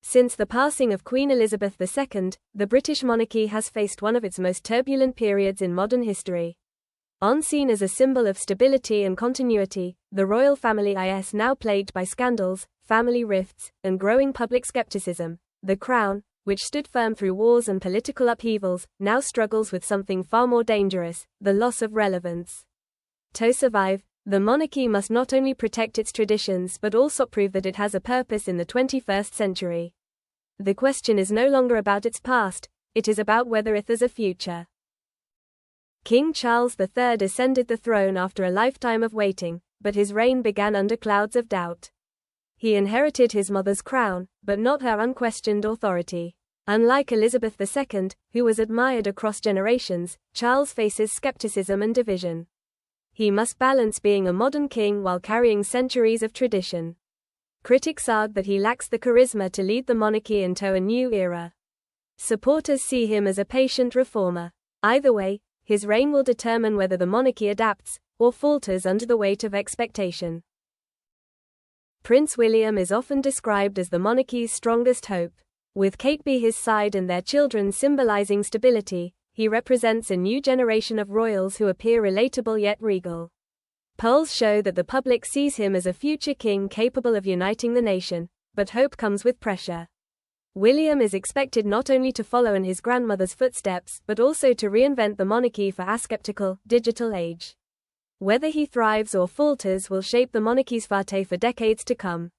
Since the passing of Queen Elizabeth II, the British monarchy has faced one of its most turbulent periods in modern history. On seen as a symbol of stability and continuity, the royal family is now plagued by scandals, family rifts, and growing public skepticism. The crown, which stood firm through wars and political upheavals, now struggles with something far more dangerous: the loss of relevance. To survive, the monarchy must not only protect its traditions but also prove that it has a purpose in the 21st century. The question is no longer about its past, it is about whether it has a future. King Charles III ascended the throne after a lifetime of waiting, but his reign began under clouds of doubt. He inherited his mother's crown, but not her unquestioned authority. Unlike Elizabeth II, who was admired across generations, Charles faces skepticism and division. He must balance being a modern king while carrying centuries of tradition. Critics argue that he lacks the charisma to lead the monarchy into a new era. Supporters see him as a patient reformer. Either way, his reign will determine whether the monarchy adapts or falters under the weight of expectation. Prince William is often described as the monarchy's strongest hope. With Kate by his side and their children symbolizing stability, he represents a new generation of royals who appear relatable yet regal. Polls show that the public sees him as a future king capable of uniting the nation, but hope comes with pressure. William is expected not only to follow in his grandmother's footsteps but also to reinvent the monarchy for a skeptical, digital age. Whether he thrives or falters will shape the monarchy's fate for decades to come.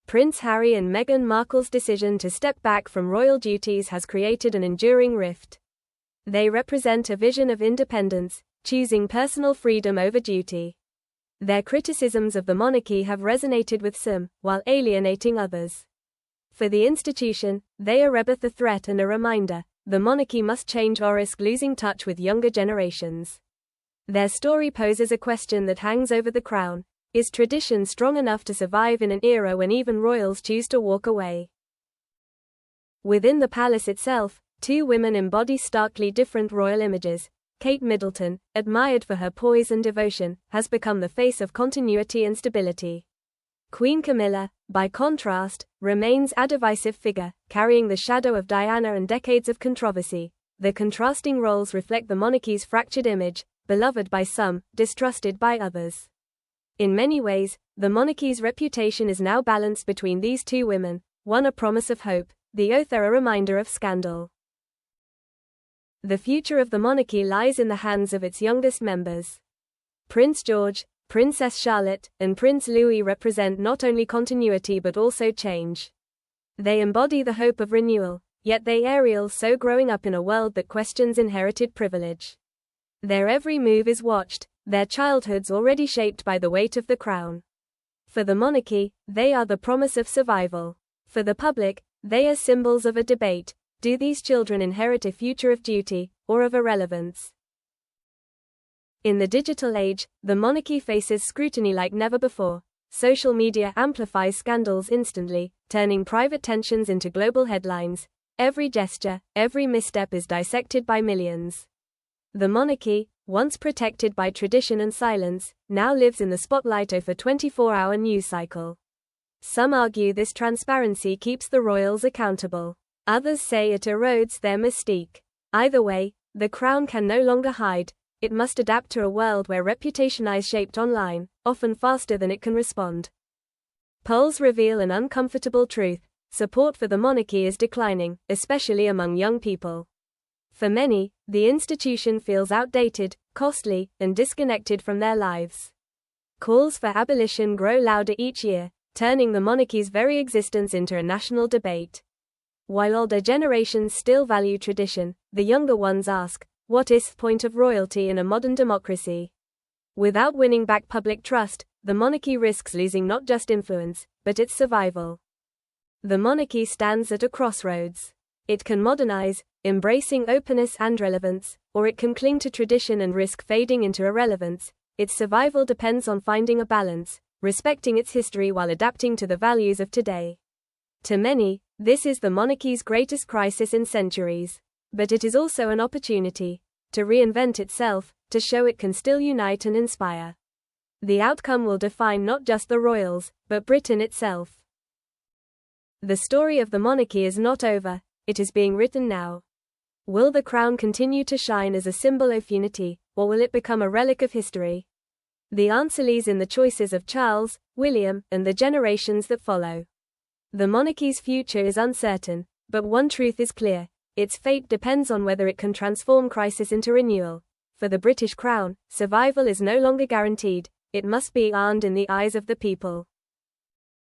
Prince Harry and Meghan Markle's decision to step back from royal duties has created an enduring rift. They represent a vision of independence, choosing personal freedom over duty. Their criticisms of the monarchy have resonated with some, while alienating others. For the institution, they are both a threat and a reminder: the monarchy must change or risk losing touch with younger generations. Their story poses a question that hangs over the crown: is tradition strong enough to survive in an era when even royals choose to walk away? Within the palace itself, two women embody starkly different royal images. Kate Middleton, admired for her poise and devotion, has become the face of continuity and stability. Queen Camilla, by contrast, remains a divisive figure, carrying the shadow of Diana and decades of controversy. The contrasting roles reflect the monarchy's fractured image, beloved by some, distrusted by others. In many ways, the monarchy's reputation is now balanced between these two women, one a promise of hope, the other a reminder of scandal. The future of the monarchy lies in the hands of its youngest members. Prince George, Princess Charlotte, and Prince Louis represent not only continuity but also change. They embody the hope of renewal, yet they are also growing up in a world that questions inherited privilege. Their every move is watched, their childhoods already shaped by the weight of the crown. For the monarchy, they are the promise of survival. For the public, they are symbols of a debate: do these children inherit a future of duty, or of irrelevance? In the digital age, the monarchy faces scrutiny like never before. Social media amplifies scandals instantly, turning private tensions into global headlines. Every gesture, every misstep is dissected by millions. The monarchy, once protected by tradition and silence, now lives in the spotlight of a 24-hour news cycle. Some argue this transparency keeps the royals accountable. Others say it erodes their mystique. Either way, the crown can no longer hide. It must adapt to a world where reputation is shaped online, often faster than it can respond. Polls reveal an uncomfortable truth: support for the monarchy is declining, especially among young people. For many, the institution feels outdated, costly, and disconnected from their lives. Calls for abolition grow louder each year, turning the monarchy's very existence into a national debate. While older generations still value tradition, the younger ones ask, what is the point of royalty in a modern democracy? Without winning back public trust, the monarchy risks losing not just influence, but its survival. The monarchy stands at a crossroads. It can modernize, embracing openness and relevance, or it can cling to tradition and risk fading into irrelevance. Its survival depends on finding a balance, respecting its history while adapting to the values of today. To many, this is the monarchy's greatest crisis in centuries. But it is also an opportunity to reinvent itself, to show it can still unite and inspire. The outcome will define not just the royals, but Britain itself. The story of the monarchy is not over, it is being written now. Will the crown continue to shine as a symbol of unity, or will it become a relic of history? The answer lies in the choices of Charles, William, and the generations that follow. The monarchy's future is uncertain, but one truth is clear: its fate depends on whether it can transform crisis into renewal. For the British crown, survival is no longer guaranteed, it must be earned in the eyes of the people.